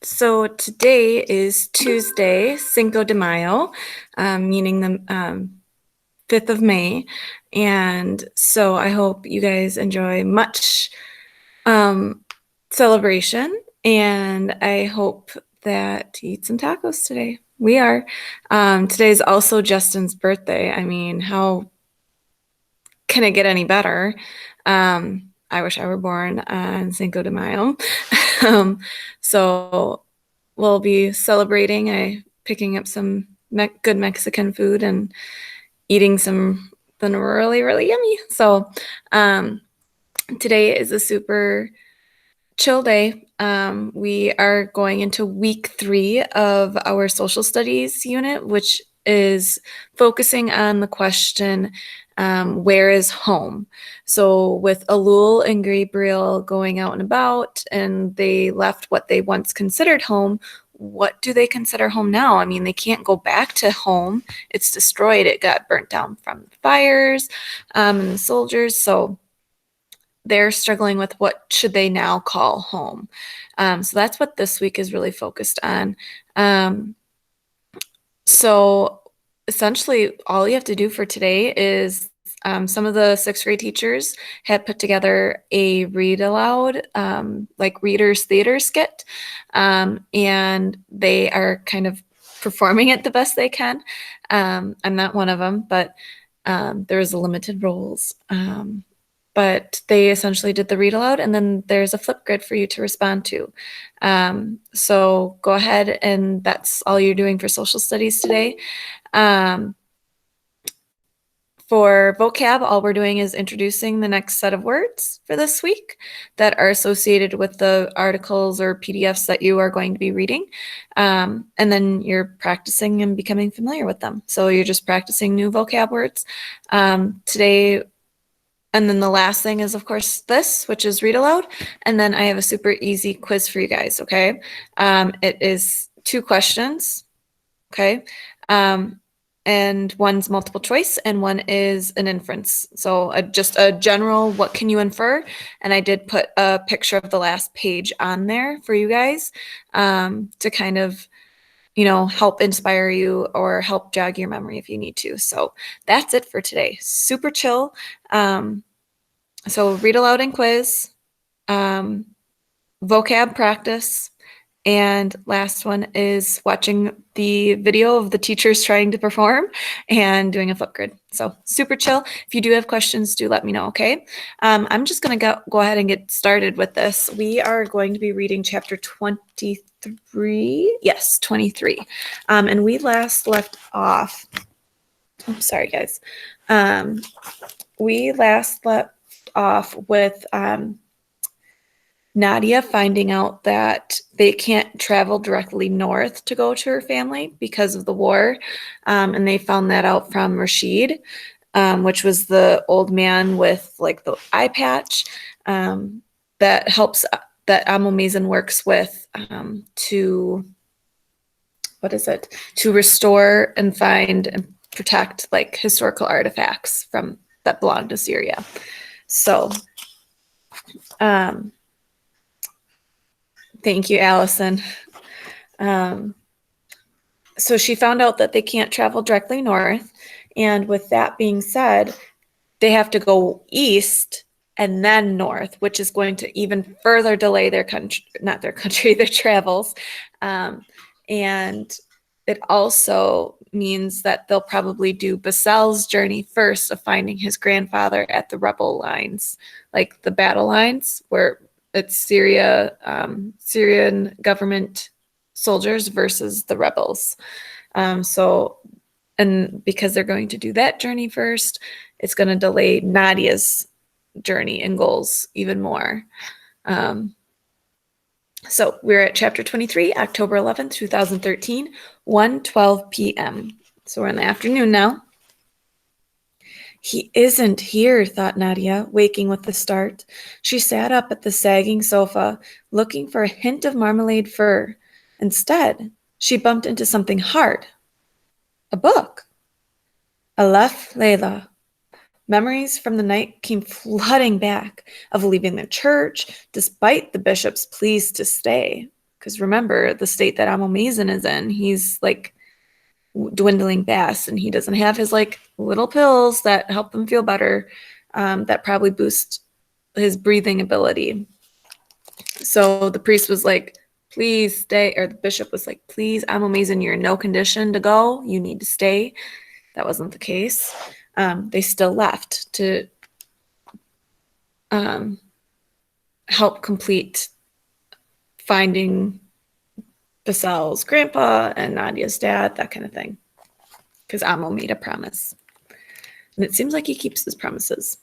So today is Tuesday, Cinco de Mayo, meaning the 5th of May. And so I hope you guys enjoy much celebration, and I hope that you eat some tacos today. We are. Today is also Justin's birthday. I mean, how can it get any better? I wish I were born on Cinco de Mayo. So we'll be celebrating, picking up some good Mexican food and eating something really, really yummy. So today is a super chill day. We are going into week 3 of our social studies unit, which is focusing on the question, where is home? So with Aloud and Gabriel going out and about, and they left what they once considered home, what do they consider home now? I mean, they can't go back to home. It's destroyed. It got burnt down from fires and the soldiers. So they're struggling with what should they now call home. So that's what this week is really focused on. So essentially all you have to do for today is some of the 6th grade teachers had put together a read aloud, like readers theater skit, and they are kind of performing it the best they can. I'm not one of them, but there's limited roles. But they essentially did the read aloud, and then there's a flip grid for you to respond to. So go ahead, and that's all you're doing for social studies today. For vocab, all we're doing is introducing the next set of words for this week that are associated with the articles or PDFs that you are going to be reading. And then you're practicing and becoming familiar with them. So you're just practicing new vocab words. Today, and then the last thing is, of course, this, which is read aloud. And then I have a super easy quiz for you guys, okay? It is 2 questions, okay? And one's multiple choice and one is an inference. So just a general, what can you infer? And I did put a picture of the last page on there for you guys to kind of, help inspire you or help jog your memory if you need to. So that's it for today. Super chill. So read aloud and quiz, vocab practice, and last one is watching the video of the teachers trying to perform and doing a flip grid. So super chill. If you do have questions, do let me know, okay? I'm just going to go ahead and get started with this. We are going to be reading chapter 23. Yes, 23. And we last left off. I'm sorry, guys. We last left off with Nadia finding out that they can't travel directly north to go to her family because of the war. And they found that out from Rashid, which was the old man with like the eye patch that helps, that Amo Mason works with to restore and find and protect like historical artifacts from that belong to Syria. So, thank you, Allison. So she found out that they can't travel directly north. And with that being said, they have to go east and then north, which is going to even further delay their travels. And it also means that they'll probably do Basel's journey first of finding his grandfather at the rebel lines, like the battle lines where it's Syrian government soldiers versus the rebels. And because they're going to do that journey first, it's going to delay Nadia's journey and goals even more. So we're at chapter 23, October 11th, 2013, 1:12 p.m. So we're in the afternoon now. He isn't here, thought Nadia, waking with a start. She sat up at the sagging sofa, looking for a hint of marmalade fur. Instead, she bumped into something hard. A book. Aleph Layla. Memories from the night came flooding back of leaving the church, despite the bishop's pleas to stay. Because remember, the state that Amo Mason is in, he's like dwindling fast, and he doesn't have his like little pills that help him feel better, that probably boost his breathing ability. So the priest was like, please stay, or the bishop was like, please, Amo Mason, you're in no condition to go. You need to stay. That wasn't the case. They still left to help complete finding Basel's grandpa and Nadia's dad, that kind of thing. Because Amo made a promise. And it seems like he keeps his promises.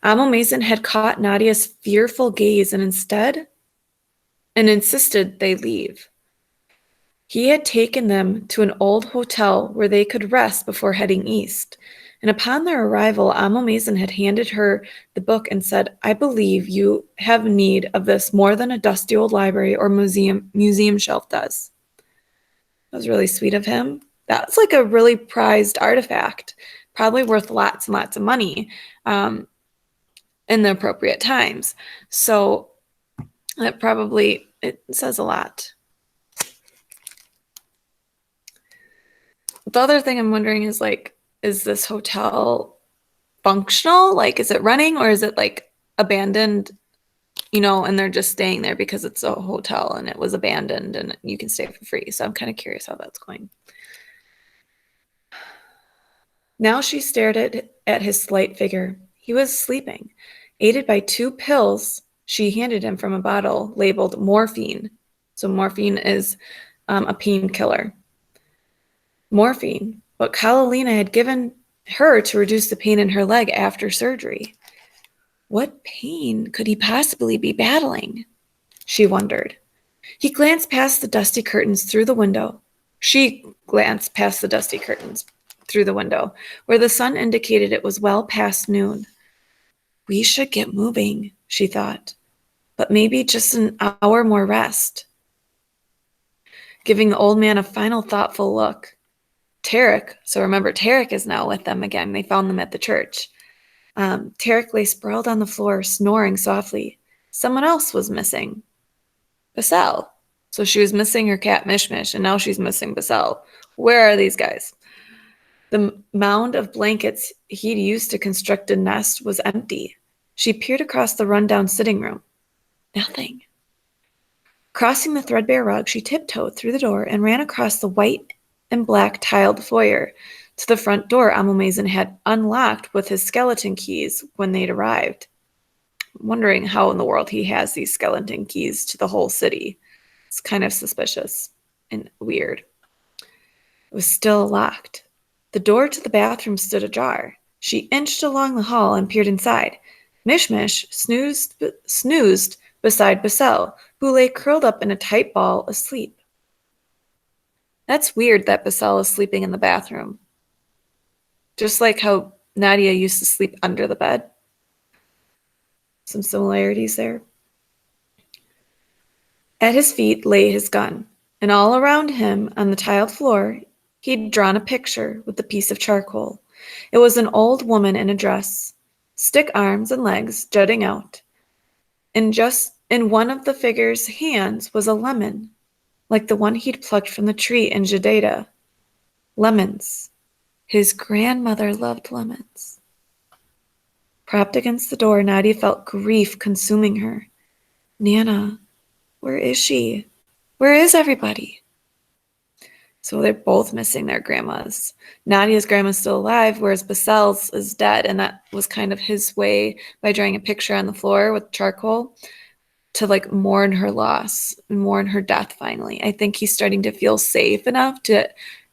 Amo Mason had caught Nadia's fearful gaze and insisted they leave. He had taken them to an old hotel where they could rest before heading east. And upon their arrival, Amo Mason had handed her the book and said, I believe you have need of this more than a dusty old library or museum shelf does. That was really sweet of him. That's like a really prized artifact, probably worth lots and lots of money in the appropriate times. So that probably, it says a lot. The other thing I'm wondering is like, is this hotel functional? Like, is it running, or is it like abandoned, and they're just staying there because it's a hotel and it was abandoned and you can stay for free. So I'm kind of curious how that's going. Now she stared at his slight figure. He was sleeping, aided by 2 pills she handed him from a bottle labeled morphine. So morphine is a painkiller. Morphine, what Carolina had given her to reduce the pain in her leg after surgery. What pain could he possibly be battling? She wondered. He glanced past the dusty curtains through the window. She glanced past the dusty curtains through the window, where the sun indicated it was well past noon. We should get moving, she thought, but maybe just an hour more rest. Giving the old man a final thoughtful look. Tarek, so remember, Tarek is now with them again. They found them at the church. Tarek lay sprawled on the floor, snoring softly. Someone else was missing. Basel. So she was missing her cat Mishmish, and now she's missing Basel. Where are these guys? The mound of blankets he'd used to construct a nest was empty. She peered across the rundown sitting room. Nothing. Crossing the threadbare rug, she tiptoed through the door and ran across the white and black tiled foyer to the front door Amo Mason had unlocked with his skeleton keys when they'd arrived. I'm wondering how in the world he has these skeleton keys to the whole city. It's kind of suspicious and weird. It was still locked. The door to the bathroom stood ajar. She inched along the hall and peered inside. Mishmish snoozed beside Basel, who lay curled up in a tight ball asleep. That's weird that Basel is sleeping in the bathroom. Just like how Nadia used to sleep under the bed. Some similarities there. At his feet lay his gun, and all around him on the tiled floor, he'd drawn a picture with a piece of charcoal. It was an old woman in a dress, stick arms and legs jutting out. And just in one of the figure's hands was a lemon, like the one he'd plucked from the tree in Judea. Lemons. His grandmother loved lemons. Propped against the door, Nadia felt grief consuming her. Nana, where is she? Where is everybody? So they're both missing their grandmas. Nadia's grandma's still alive, whereas Basel's is dead, and that was kind of his way, by drawing a picture on the floor with charcoal, to like mourn her loss and mourn her death finally. I think he's starting to feel safe enough to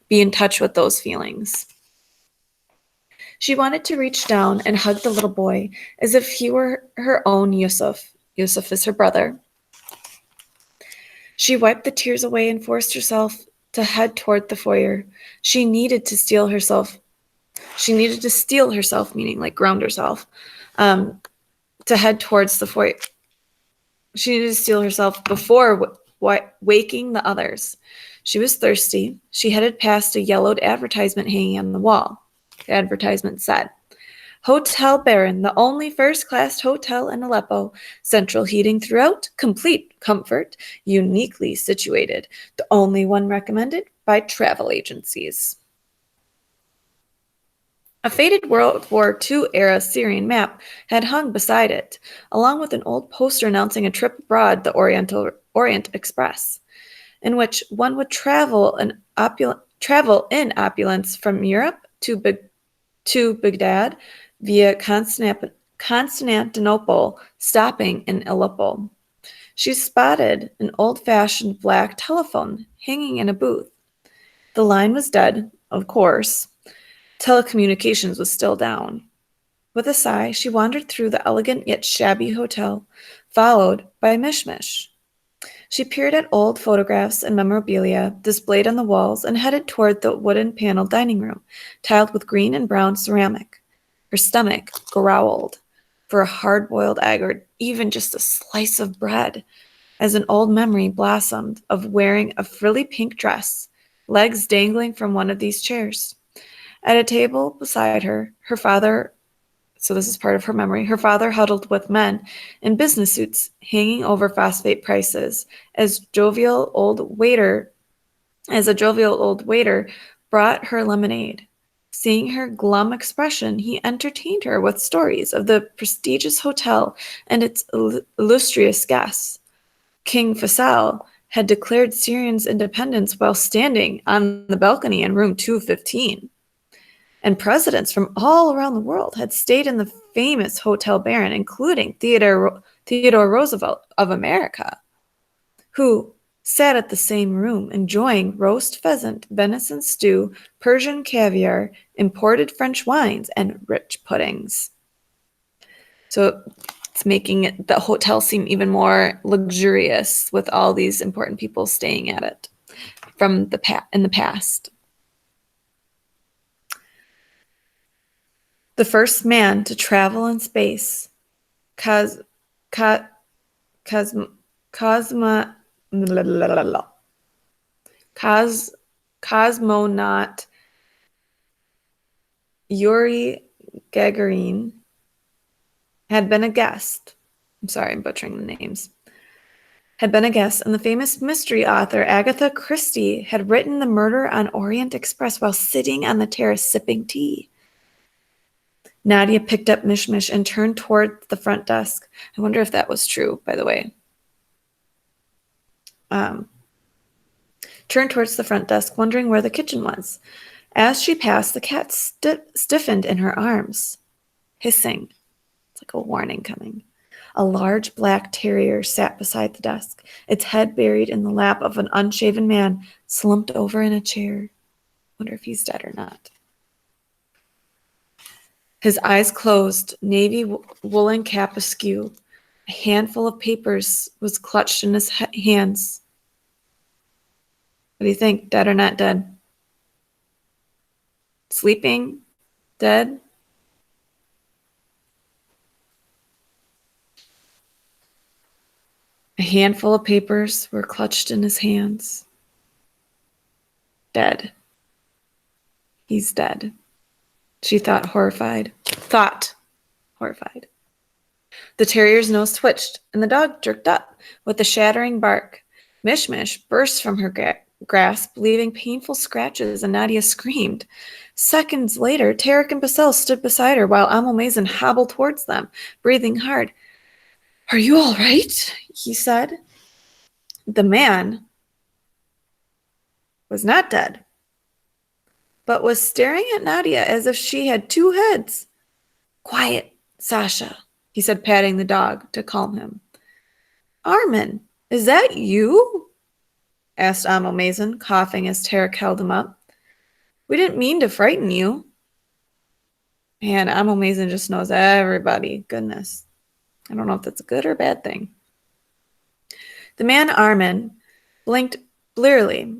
be in touch with those feelings. She wanted to reach down and hug the little boy as if he were her own Yusuf. Yusuf is her brother. She wiped the tears away and forced herself to head toward the foyer. She needed to steel herself, meaning like ground herself, to head towards the foyer. She needed to steel herself before waking the others. She was thirsty. She headed past a yellowed advertisement hanging on the wall. The advertisement said, Hotel Baron, the only first-class hotel in Aleppo. Central heating throughout, complete comfort, uniquely situated. The only one recommended by travel agencies. A faded World War II-era Syrian map had hung beside it, along with an old poster announcing a trip abroad, the Orient Express, in which one would travel in opulence from Europe to Baghdad via Constantinople, stopping in Aleppo. She spotted an old-fashioned black telephone hanging in a booth. The line was dead, of course. Telecommunications was still down. With a sigh, she wandered through the elegant yet shabby hotel, followed by Mishmish. She peered at old photographs and memorabilia displayed on the walls and headed toward the wooden-paneled dining room, tiled with green and brown ceramic. Her stomach growled for a hard-boiled egg or even just a slice of bread, as an old memory blossomed of wearing a frilly pink dress, legs dangling from one of these chairs. At a table beside her, her father, so this is part of her memory, her father huddled with men in business suits hanging over phosphate prices as a jovial old waiter brought her lemonade. Seeing her glum expression, he entertained her with stories of the prestigious hotel and its illustrious guests. King Faisal had declared Syrian's independence while standing on the balcony in room 215. And presidents from all around the world had stayed in the famous Hotel Baron, including Theodore Roosevelt of America, who sat at the same room enjoying roast pheasant, venison stew, Persian caviar, imported French wines, and rich puddings. So it's making the hotel seem even more luxurious with all these important people staying at it from in the past. The first man to travel in space, cosmonaut Yuri Gagarin, had been a guest. I'm sorry, I'm butchering the names. Had been a guest, and the famous mystery author Agatha Christie had written The Murder on Orient Express while sitting on the terrace sipping tea. Nadia picked up Mishmish and turned toward the front desk. I wonder if that was true, by the way. Turned towards the front desk, wondering where the kitchen was. As she passed, the cat stiffened in her arms, hissing. It's like a warning coming. A large black terrier sat beside the desk, its head buried in the lap of an unshaven man slumped over in a chair. Wonder if he's dead or not. His eyes closed, navy woolen cap askew. A handful of papers was clutched in his hands. What do you think? Dead or not dead? Sleeping? Dead? A handful of papers were clutched in his hands. Dead. He's dead. She thought, horrified. The terrier's nose twitched, and the dog jerked up with a shattering bark. Mishmish burst from her grasp, leaving painful scratches, and Nadia screamed. Seconds later, Tarek and Basel stood beside her while Amal Mason hobbled towards them, breathing hard. "Are you all right?" he said. The man was not dead, but was staring at Nadia as if she had two heads. "Quiet, Sasha," he said, patting the dog to calm him. "Armin, is that you?" asked Amal Mason, coughing as Tarek held him up. "We didn't mean to frighten you." Man, Amal Mason just knows everybody. Goodness. I don't know if that's a good or bad thing. The man, Armin, blinked blearily.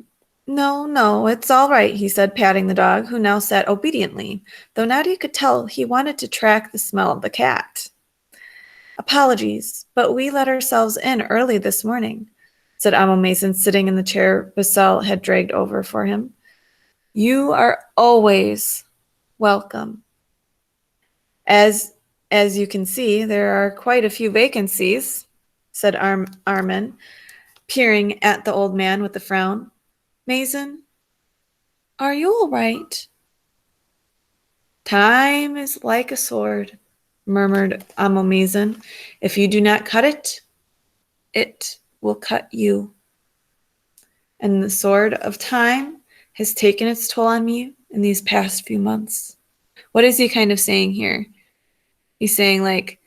No, it's all right," he said, patting the dog, who now sat obediently, though Nadia could tell he wanted to track the smell of the cat. "Apologies, but we let ourselves in early this morning," said Amal Mason, sitting in the chair Basel had dragged over for him. "You are always welcome." As as you can see, there are quite a few vacancies, said Armin, peering at the old man with a frown. Mason, are you all right? Time is like a sword, murmured Amo Mason. If you do not cut it, it will cut you. And the sword of time has taken its toll on me in these past few months. What is he kind of saying here? He's saying, like,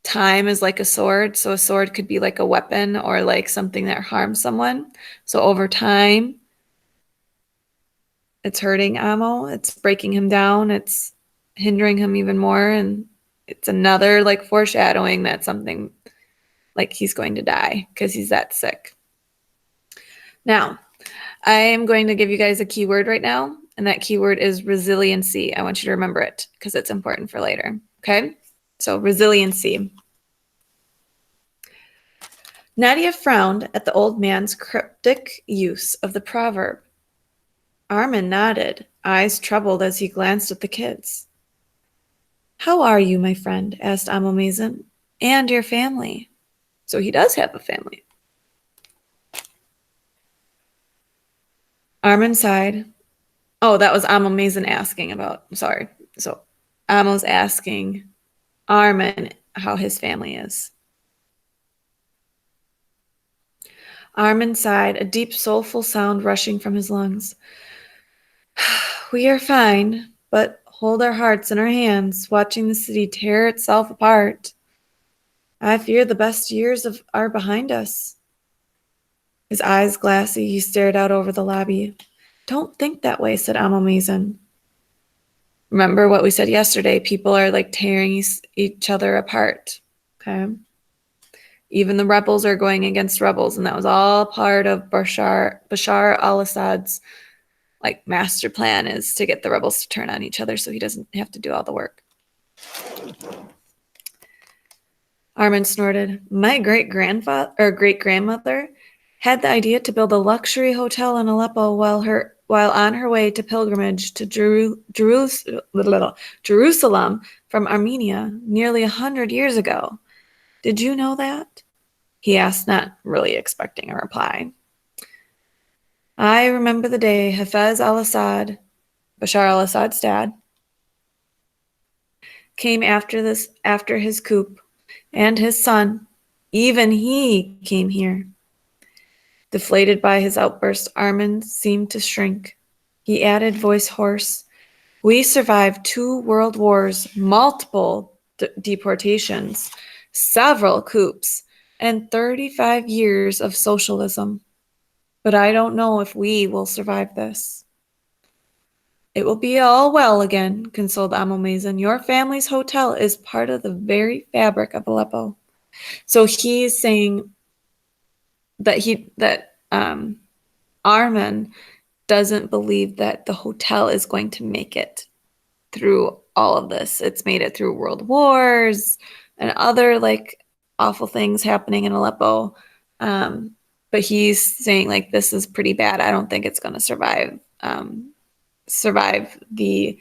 time is like a sword. So a sword could be like a weapon or like something that harms someone. So over time, it's hurting Amo. It's breaking him down. It's hindering him even more. And it's another like foreshadowing that something like he's going to die because he's that sick. Now, I am going to give you guys a keyword right now, and that keyword is resiliency. I want you to remember it because it's important for later. Okay? So, resiliency. Nadia frowned at the old man's cryptic use of the proverb. Armin nodded, eyes troubled as he glanced at the kids. How are you, my friend? Asked Amo Mason. And your family. So he does have a family. Armin sighed. Oh, that was Amo Mason asking about. Sorry. So Amo's asking Armin how his family is. Armin sighed, a deep, soulful sound rushing from his lungs. We are fine, but hold our hearts in our hands, watching the city tear itself apart. I fear the best years are behind us. His eyes glassy, he stared out over the lobby. Don't think that way, said Amo Mason. Remember what we said yesterday, people are like tearing each other apart. Okay? Even the rebels are going against rebels, and that was all part of Bashar al-Assad's like master plan, is to get the rebels to turn on each other so he doesn't have to do all the work. Armin snorted. My great-grandmother had the idea to build a luxury hotel in Aleppo while on her way to pilgrimage to Jerusalem from Armenia nearly 100 years ago. Did you know that? He asked, not really expecting a reply. I remember the day Hafez al-Assad, Bashar al-Assad's dad, came after his coup, and his son, even he came here. Deflated by his outburst, Armin seemed to shrink. He added, voice hoarse, we survived 2 world wars, multiple deportations, several coups, and 35 years of socialism. But I don't know if we will survive this. It will be all well again, consoled Amo Mason. Your family's hotel is part of the very fabric of Aleppo. So he's saying that Armin doesn't believe that the hotel is going to make it through all of this. It's made it through world wars and other like awful things happening in Aleppo. But he's saying like this is pretty bad. I don't think it's going to survive the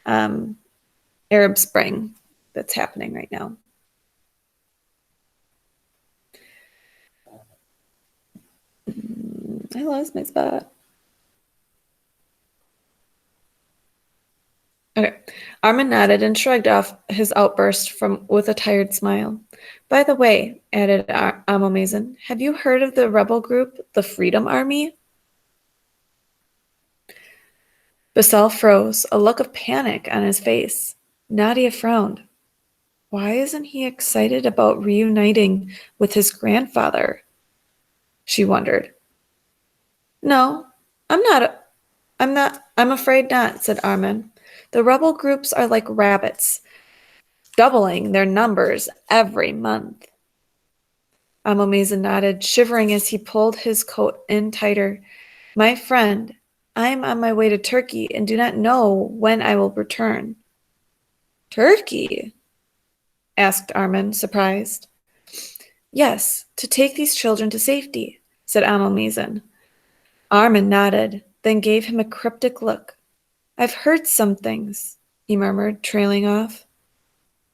Arab Spring that's happening right now. I lost my spot. Okay. Armin nodded and shrugged off his outburst with a tired smile. By the way, added Amo Mason, have you heard of the rebel group, the Freedom Army? Basel froze, a look of panic on his face. Nadia frowned. Why isn't he excited about reuniting with his grandfather? She wondered. No, I'm afraid not, said Armin. The rebel groups are like rabbits, doubling their numbers every month. Amo Mason nodded, shivering as he pulled his coat in tighter. My friend, I am on my way to Turkey and do not know when I will return. Turkey? Asked Armin, surprised. Yes, to take these children to safety, said Amo Mason. Armin nodded, then gave him a cryptic look. I've heard some things, he murmured, trailing off.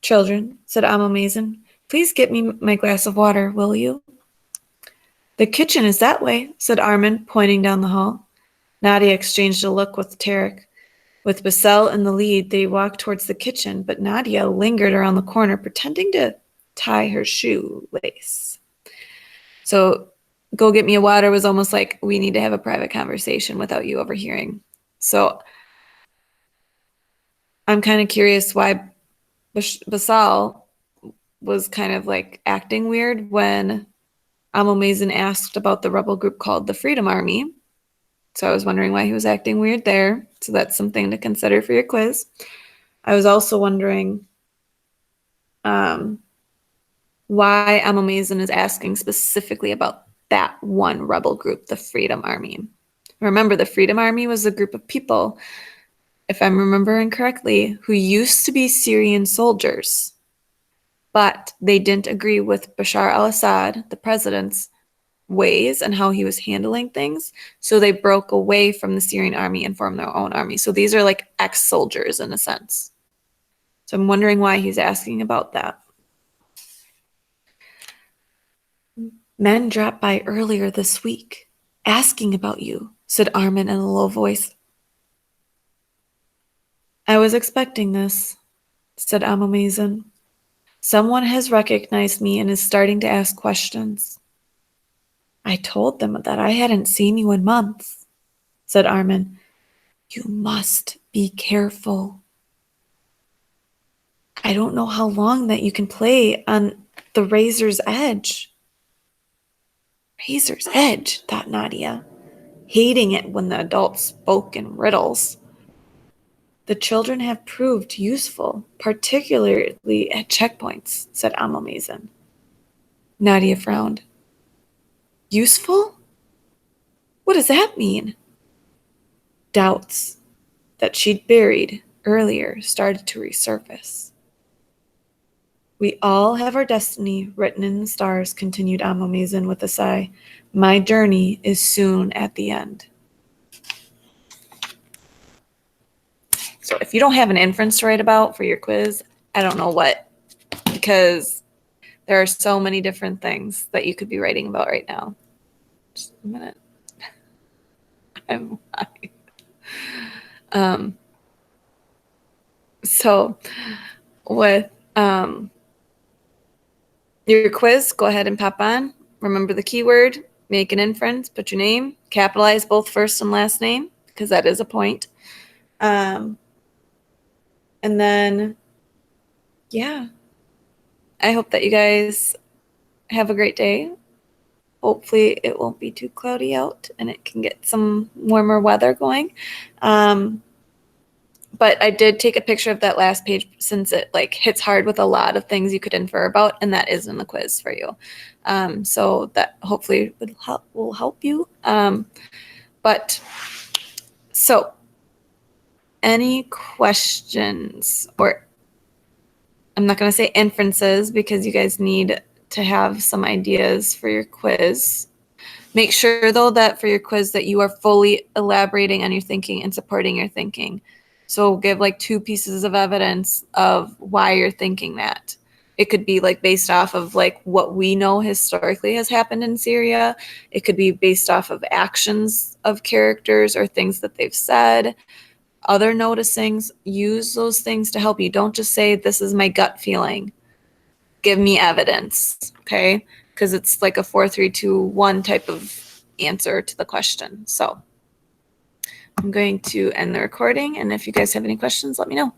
Children, said Amma Mason, please get me my glass of water, will you? The kitchen is that way, said Armin, pointing down the hall. Nadia exchanged a look with Tarek. With Basel in the lead, they walked towards the kitchen, but Nadia lingered around the corner, pretending to tie her shoelace. So, go get me a water was almost like, we need to have a private conversation without you overhearing. So, I'm kind of curious why Basal was kind of like acting weird when Amo Mazen asked about the rebel group called the Freedom Army. So I was wondering why he was acting weird there. So that's something to consider for your quiz. I was also wondering why Amo Mazen is asking specifically about that one rebel group, the Freedom Army. Remember, the Freedom Army was a group of people, if I'm remembering correctly, who used to be Syrian soldiers, but they didn't agree with Bashar al-Assad, the president's ways and how he was handling things. So they broke away from the Syrian army and formed their own army. So these are like ex-soldiers in a sense. So I'm wondering why he's asking about that. Men dropped by earlier this week, asking about you, said Armin in a low voice. I was expecting this, said Amo Mazen. Someone has recognized me and is starting to ask questions. I told them that I hadn't seen you in months, said Armin. You must be careful. I don't know how long that you can play on the razor's edge. Razor's edge, thought Nadia, hating it when the adults spoke in riddles. The children have proved useful, particularly at checkpoints, said Amo Mazen. Nadia frowned. Useful? What does that mean? Doubts that she'd buried earlier started to resurface. We all have our destiny written in the stars, continued Amo Mazen with a sigh. My journey is soon at the end. So if you don't have an inference to write about for your quiz, I don't know what, because there are so many different things that you could be writing about right now. Just a minute. I'm lying. So with your quiz, go ahead and pop on. Remember the keyword, make an inference, put your name, capitalize both first and last name, because that is a point. And then, yeah, I hope that you guys have a great day. Hopefully it won't be too cloudy out and it can get some warmer weather going. But I did take a picture of that last page since it like hits hard with a lot of things you could infer about, and that is in the quiz for you. So that hopefully will help you. But so any questions, or I'm not going to say inferences because you guys need to have some ideas for your quiz. Make sure though that for your quiz that you are fully elaborating on your thinking and supporting your thinking. So give like 2 pieces of evidence of why you're thinking that. It could be like based off of like what we know historically has happened in Syria. It could be based off of actions of characters or things that they've said. Other noticings, use those things to help you. Don't just say, this is my gut feeling. Give me evidence, okay? Because it's like a 4, 3, 2, 1 type of answer to the question. So I'm going to end the recording, and if you guys have any questions, let me know.